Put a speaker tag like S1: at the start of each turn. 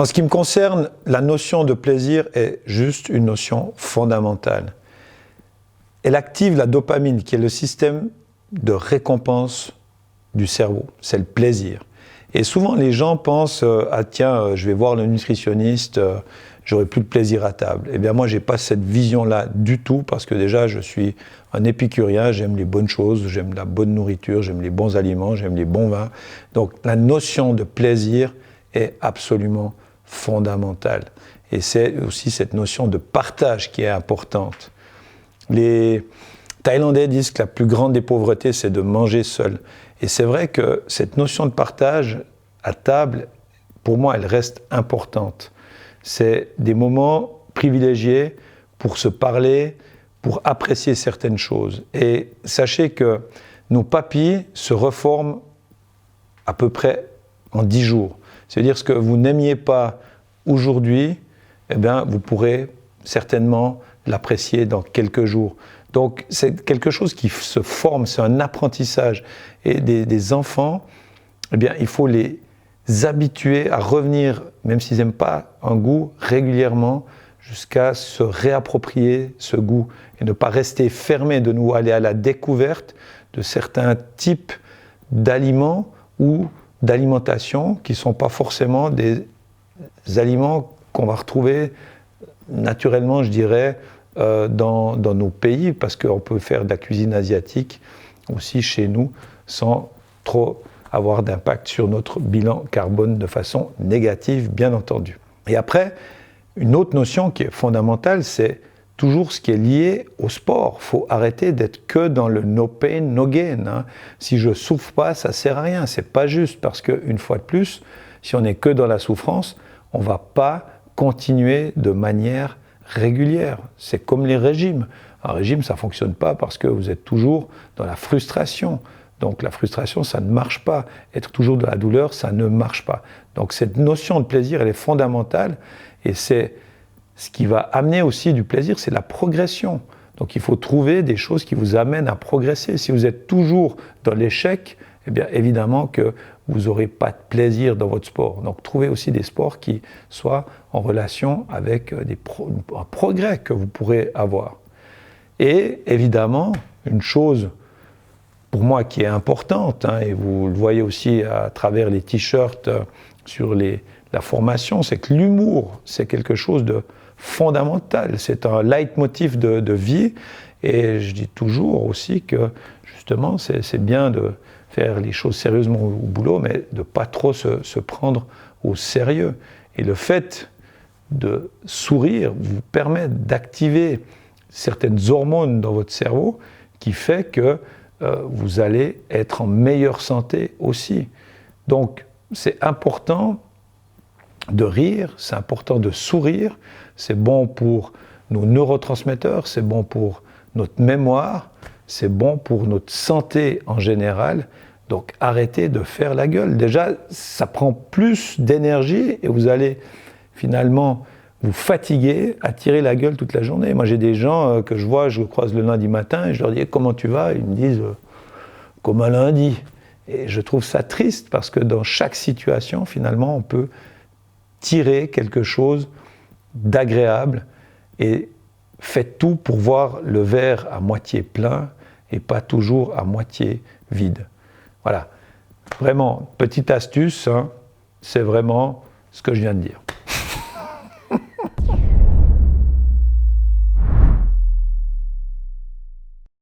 S1: En ce qui me concerne, la notion de plaisir est juste une notion fondamentale. Elle active la dopamine, qui est le système de récompense du cerveau. C'est le plaisir. Et souvent, les gens pensent « Ah tiens, je vais voir le nutritionniste, j'aurai plus de plaisir à table. » Eh bien, moi, je n'ai pas cette vision-là du tout, parce que déjà, je suis un épicurien, j'aime les bonnes choses, j'aime la bonne nourriture, j'aime les bons aliments, j'aime les bons vins. Donc, la notion de plaisir est absolument fondamentale. Et c'est aussi cette notion de partage qui est importante. Les Thaïlandais disent que la plus grande des pauvretés, c'est de manger seul. Et c'est vrai que cette notion de partage à table, pour moi, elle reste importante. C'est des moments privilégiés pour se parler, pour apprécier certaines choses. Et sachez que nos papilles se reforment à peu près en 10 jours. C'est-à-dire ce que vous n'aimiez pas aujourd'hui, eh bien, vous pourrez certainement l'apprécier dans quelques jours. Donc, c'est quelque chose qui se forme, c'est un apprentissage. Et des enfants, eh bien, il faut les habituer à revenir, même s'ils n'aiment pas un goût, régulièrement, jusqu'à se réapproprier ce goût et ne pas rester fermé, de nous aller à la découverte de certains types d'aliments ou d'alimentation qui ne sont pas forcément des aliments qu'on va retrouver naturellement, je dirais, dans nos pays, parce qu'on peut faire de la cuisine asiatique aussi chez nous sans trop avoir d'impact sur notre bilan carbone de façon négative, bien entendu. Et après, une autre notion qui est fondamentale, c'est toujours ce qui est lié au sport. Il faut arrêter d'être que dans le no pain, no gain. Hein. Si je ne souffre pas, ça ne sert à rien. Ce n'est pas juste, parce qu'une fois de plus, si on n'est que dans la souffrance, on ne va pas continuer de manière régulière. C'est comme les régimes. Un régime, ça ne fonctionne pas parce que vous êtes toujours dans la frustration. Donc la frustration, ça ne marche pas. Être toujours dans la douleur, ça ne marche pas. Donc cette notion de plaisir, elle est fondamentale. Et c'est ce qui va amener aussi du plaisir, c'est la progression. Donc il faut trouver des choses qui vous amènent à progresser. Si vous êtes toujours dans l'échec, eh bien évidemment que vous n'aurez pas de plaisir dans votre sport. Donc trouvez aussi des sports qui soient en relation avec un progrès que vous pourrez avoir. Et évidemment, une chose pour moi qui est importante, hein, et vous le voyez aussi à travers les t-shirts sur la formation, c'est que l'humour, c'est quelque chose de fondamental. C'est un leitmotiv de vie. Et je dis toujours aussi que justement, c'est bien de faire les choses sérieusement au boulot, mais de ne pas trop se prendre au sérieux. Et le fait de sourire vous permet d'activer certaines hormones dans votre cerveau qui fait que vous allez être en meilleure santé aussi. Donc, c'est important de rire, c'est important de sourire, c'est bon pour nos neurotransmetteurs, c'est bon pour notre mémoire, c'est bon pour notre santé en général. Donc arrêtez de faire la gueule. Déjà, ça prend plus d'énergie et vous allez finalement vous fatiguer à tirer la gueule toute la journée. Moi, j'ai des gens que je vois, je croise le lundi matin et je leur dis « Comment tu vas ?» Ils me disent « Comme un lundi ». Et je trouve ça triste parce que dans chaque situation, finalement, on peut tirer quelque chose d'agréable et faites tout pour voir le verre à moitié plein et pas toujours à moitié vide. Voilà. Vraiment, petite astuce, hein, c'est vraiment ce que je viens de dire.